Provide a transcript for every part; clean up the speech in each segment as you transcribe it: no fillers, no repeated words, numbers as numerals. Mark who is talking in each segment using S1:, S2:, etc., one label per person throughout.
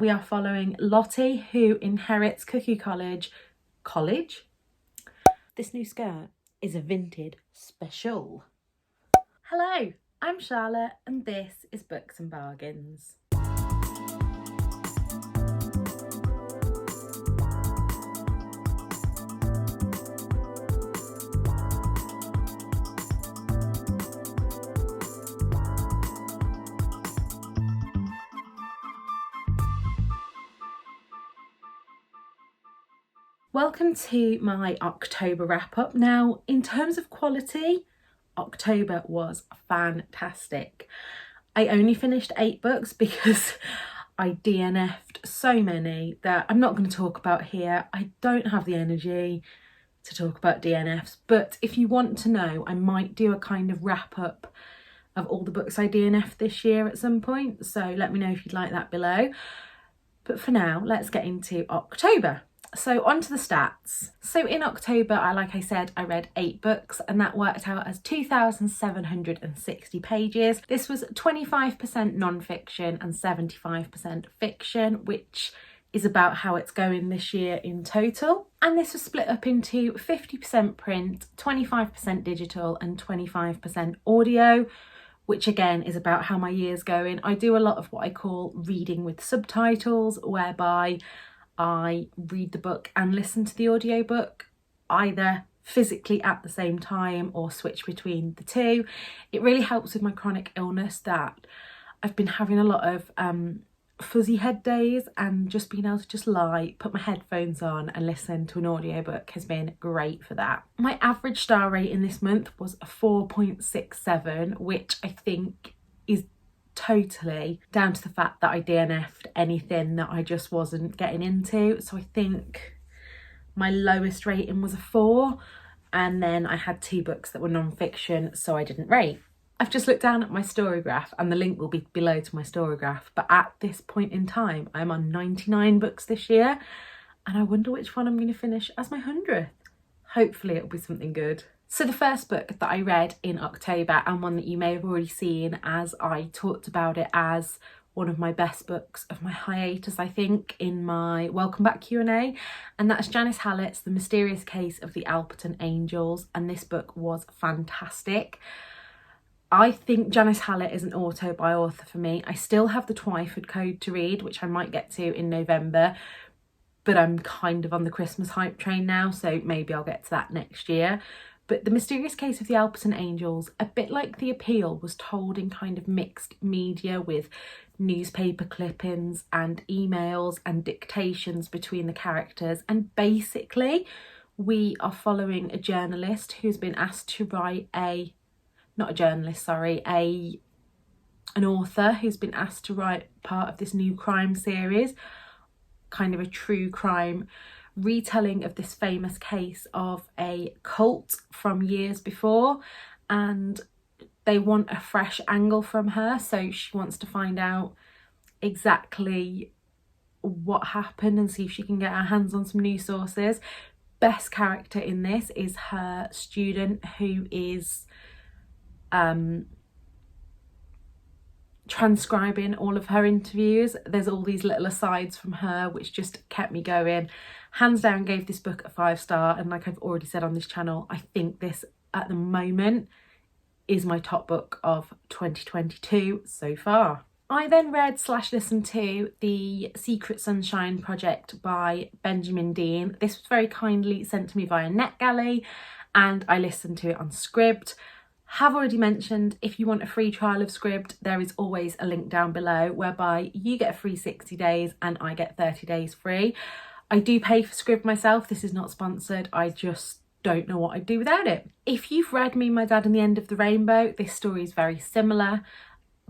S1: We are following Lottie, who inherits Cuckoo College. This new skirt is a vintage special. Hello, I'm Charlotte and this is Books and Bargains. Welcome to my October wrap up. Now, in terms of quality, October was fantastic. I only finished 8 books because I DNF'd so many that I'm not going to talk about here. I don't have the energy to talk about DNFs, but if you want to know, I might do a kind of wrap up of all the books I DNF'd this year at some point, so let me know if you'd like that below. But for now, let's get into October. So on to the stats. So in October, like I said, I read 8 books and that worked out as 2,760 pages. This was 25% non-fiction and 75% fiction, which is about how it's going this year in total. And this was split up into 50% print, 25% digital and 25% audio, which again is about how my year's going. I do a lot of what I call reading with subtitles, whereby I read the book and listen to the audiobook either physically at the same time or switch between the two. It really helps with my chronic illness that I've been having a lot of fuzzy head days, and just being able to just lie, put my headphones on and listen to an audiobook has been great for that. My average star rating this month was a 4.67, which I think is totally down to the fact that I DNF'd anything that I just wasn't getting into. So I think my lowest rating was a 4, and then I had 2 books that were non-fiction, so I didn't rate. I've just looked down at my story graph and the link will be below to my story graph, but at this point in time I'm on 99 books this year and I wonder which one I'm going to finish as my 100th. Hopefully it'll be something good. So the first book that I read in October, and one that you may have already seen as I talked about it as one of my best books of my hiatus, I think, in my Welcome Back Q&A, and that's Janice Hallett's The Mysterious Case of the Alperton Angels, and this book was fantastic. I think Janice Hallett is an auto-buy author for me. I still have the Twyford Code to read, which I might get to in November, but I'm kind of on the Christmas hype train now, so maybe I'll get to that next year. But The Mysterious Case of the Alperton Angels, a bit like The Appeal, was told in kind of mixed media with newspaper clippings and emails and dictations between the characters. And basically, we are following a journalist who's been asked to write an author who's been asked to write part of this new crime series, kind of a true crime retelling of this famous case of a cult from years before, and they want a fresh angle from her, so she wants to find out exactly what happened and see if she can get her hands on some new sources. Best character in this is her student, who is transcribing all of her interviews. There's all these little asides from her which just kept me going. Hands down gave this book a 5-star, and like I've already said on this channel, I think this at the moment is my top book of 2022 so far. I then read / listened to The Secret Sunshine Project by Benjamin Dean. This was very kindly sent to me via NetGalley and I listened to it on Scribd. Have already mentioned, if you want a free trial of Scribd, there is always a link down below whereby you get a free 60 days and I get 30 days free. I do pay for Scribd myself. This is not sponsored. I just don't know what I'd do without it. If you've read Me, My Dad and the End of the Rainbow, this story is very similar,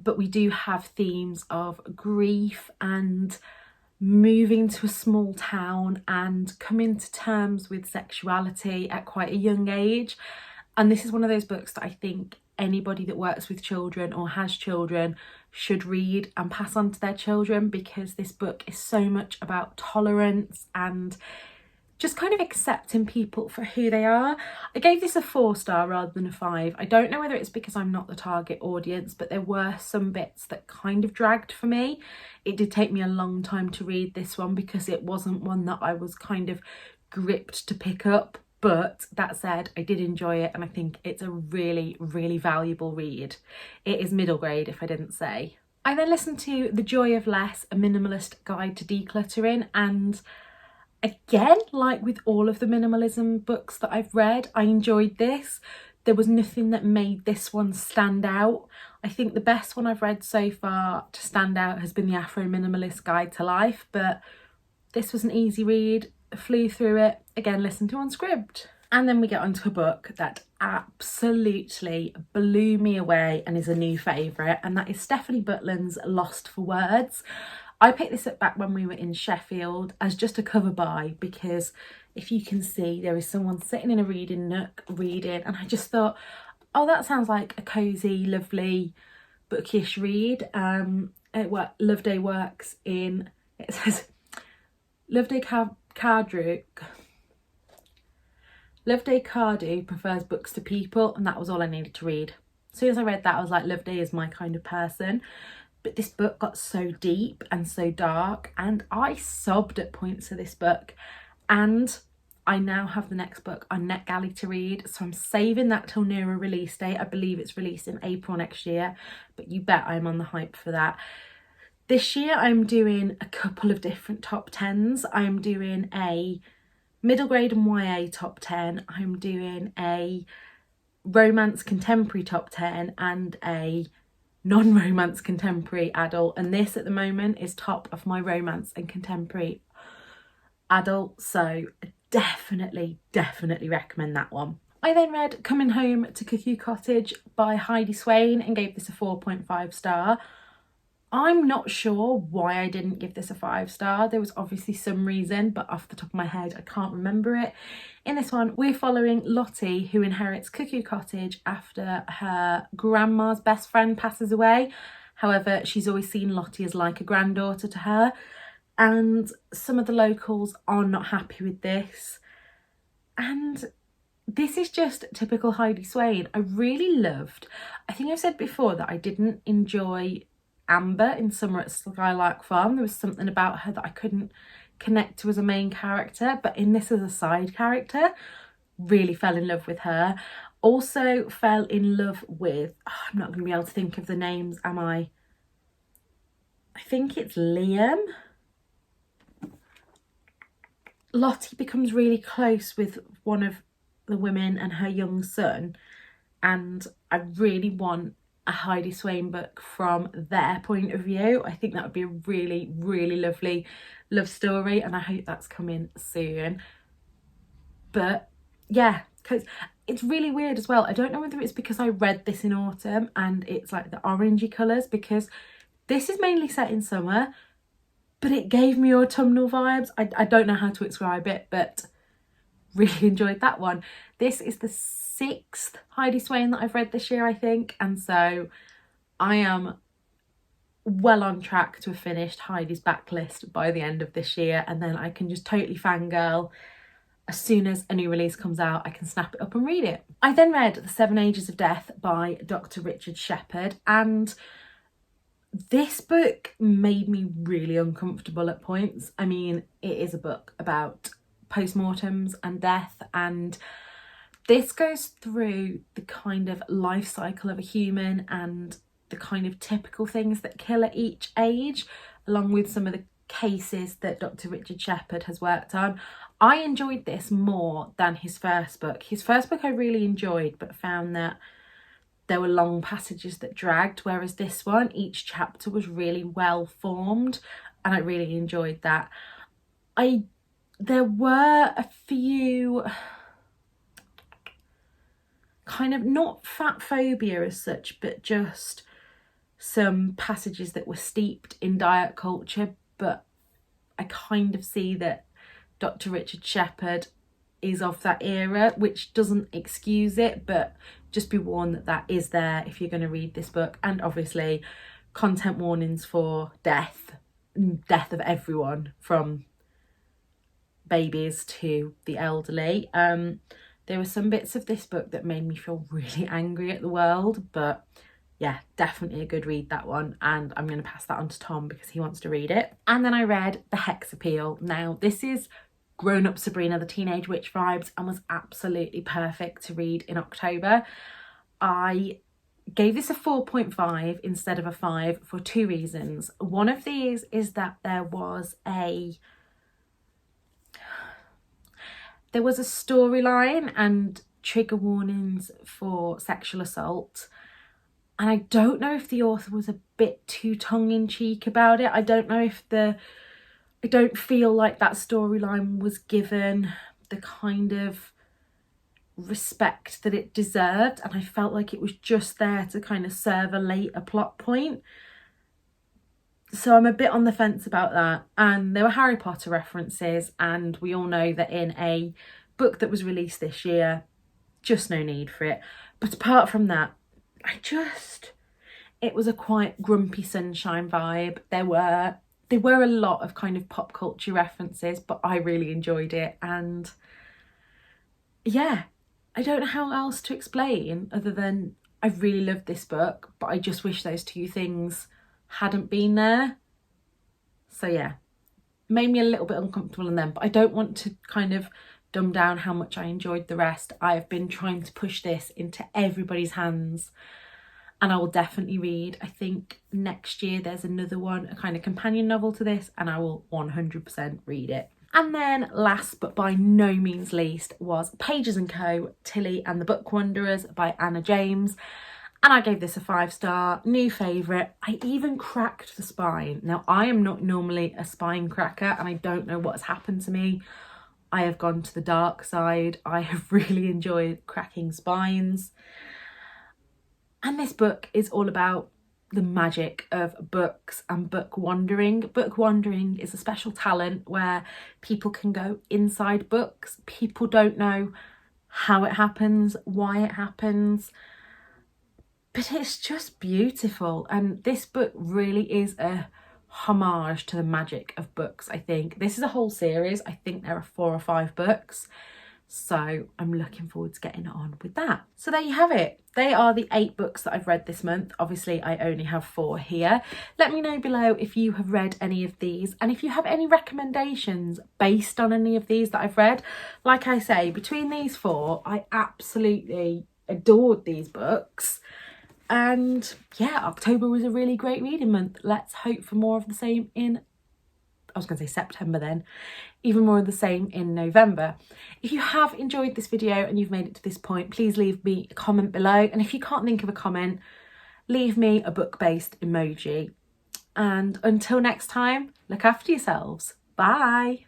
S1: but we do have themes of grief and moving to a small town and coming to terms with sexuality at quite a young age. And this is one of those books that I think anybody that works with children or has children should read and pass on to their children, because this book is so much about tolerance and just kind of accepting people for who they are. I gave this a 4-star rather than a 5. I don't know whether it's because I'm not the target audience, but there were some bits that kind of dragged for me. It did take me a long time to read this one because it wasn't one that I was kind of gripped to pick up. But that said, I did enjoy it, and I think it's a really, really valuable read. It is middle grade, if I didn't say. I then listened to The Joy of Less, A Minimalist Guide to Decluttering, and again, like with all of the minimalism books that I've read, I enjoyed this. There was nothing that made this one stand out. I think the best one I've read so far to stand out has been The Afro Minimalist Guide to Life, but this was an easy read. I flew through it. Again, listened to on Scribd. And then we get onto a book that absolutely blew me away and is a new favourite, and that is Stephanie Butland's Lost for Words. I picked this up back when we were in Sheffield as just a cover buy, because if you can see, there is someone sitting in a reading nook reading, and I just thought, oh, that sounds like a cosy, lovely, bookish read. Loveday works in, it says, Loveday Cardew prefers books to people, and that was all I needed to read. As soon as I read that, I was like, Loveday is my kind of person. But this book got so deep and so dark, and I sobbed at points of this book. And I now have the next book on NetGalley to read, so I'm saving that till nearer release date. I believe it's released in April next year, but you bet I'm on the hype for that. This year I'm doing a couple of different top 10s. I'm doing a middle grade and YA top 10. I'm doing a romance contemporary top 10 and a non-romance contemporary adult, and this at the moment is top of my romance and contemporary adult, so definitely recommend that one. I then read Coming Home to Cuckoo Cottage by Heidi Swain and gave this a 4.5 star. I'm not sure why I didn't give this a 5-star. There was obviously some reason, but off the top of my head, I can't remember it. In this one, we're following Lottie, who inherits Cuckoo Cottage after her grandma's best friend passes away. However, she's always seen Lottie as like a granddaughter to her, and some of the locals are not happy with this. And this is just typical Heidi Swain. I think I've said before that I didn't enjoy Amber in Summer at Skylark Farm. There was something about her that I couldn't connect to as a main character, but in this as a side character, really fell in love with her. Also fell in love with, I'm not going to be able to think of the names, am I? I think it's Liam. Lottie becomes really close with one of the women and her young son, and I really want a Heidi Swain book from their point of view. I think that would be a really, really lovely love story, and I hope that's coming soon. But yeah, because it's really weird as well. I don't know whether it's because I read this in autumn and it's like the orangey colours, because this is mainly set in summer, but it gave me autumnal vibes. I don't know how to describe it, but really enjoyed that one. This is the 6th Heidi Swain that I've read this year, I think, and so I am well on track to have finished Heidi's backlist by the end of this year, and then I can just totally fangirl. As soon as a new release comes out, I can snap it up and read it. I then read The 7 Ages of Death by Dr. Richard Shepherd, and this book made me really uncomfortable at points. I mean, it is a book about postmortems and death, and this goes through the kind of life cycle of a human and the kind of typical things that kill at each age, along with some of the cases that Dr. Richard Shepherd has worked on. I enjoyed this more than his first book. His first book I really enjoyed, but found that there were long passages that dragged, whereas this one, each chapter was really well formed, and I really enjoyed that. There were a few kind of, not fat phobia as such, but just some passages that were steeped in diet culture, but I kind of see that Dr. Richard Shepherd is of that era, which doesn't excuse it, but just be warned that that is there if you're going to read this book. And obviously content warnings for death of everyone, from babies to the elderly. There were some bits of this book that made me feel really angry at the world, but yeah, definitely a good read, that one, and I'm going to pass that on to Tom because he wants to read it. And then I read The Hex Appeal. Now, this is grown-up Sabrina the Teenage Witch vibes and was absolutely perfect to read in October. I gave this a 4.5 instead of a 5 for two reasons. One of these is that there was a storyline and trigger warnings for sexual assault, and I don't know if the author was a bit too tongue-in-cheek about it. I don't feel like that storyline was given the kind of respect that it deserved, and I felt like it was just there to kind of serve a later plot point. So I'm a bit on the fence about that. And there were Harry Potter references, and we all know that in a book that was released this year, just no need for it. But apart from that, it was a quite grumpy sunshine vibe. There were a lot of kind of pop culture references, but I really enjoyed it. And yeah, I don't know how else to explain other than I really loved this book, but I just wish those two things hadn't been there. So yeah, made me a little bit uncomfortable in them, but I don't want to kind of dumb down how much I enjoyed the rest. I have been trying to push this into everybody's hands, and I will definitely read. I think next year there's another one, a kind of companion novel to this, and I will 100% read it. And then last but by no means least was Pages & Co. Tilly and the Book Wanderers by Anna James. And I gave this a 5-star, new favourite. I even cracked the spine. Now, I am not normally a spine cracker, and I don't know what has happened to me. I have gone to the dark side. I have really enjoyed cracking spines. And this book is all about the magic of books and book wandering. Book wandering is a special talent where people can go inside books. People don't know how it happens, why it happens, but it's just beautiful. And this book really is a homage to the magic of books, I think. This is a whole series. I think there are 4 or 5 books. So I'm looking forward to getting on with that. So there you have it. They are the 8 books that I've read this month. Obviously, I only have 4 here. Let me know below if you have read any of these and if you have any recommendations based on any of these that I've read. Like I say, between these 4, I absolutely adored these books. And yeah, October was a really great reading month. Let's hope for more of the same in, I was going to say September then, even more of the same in November. If you have enjoyed this video and you've made it to this point, please leave me a comment below. And if you can't think of a comment, leave me a book-based emoji. And until next time, look after yourselves. Bye.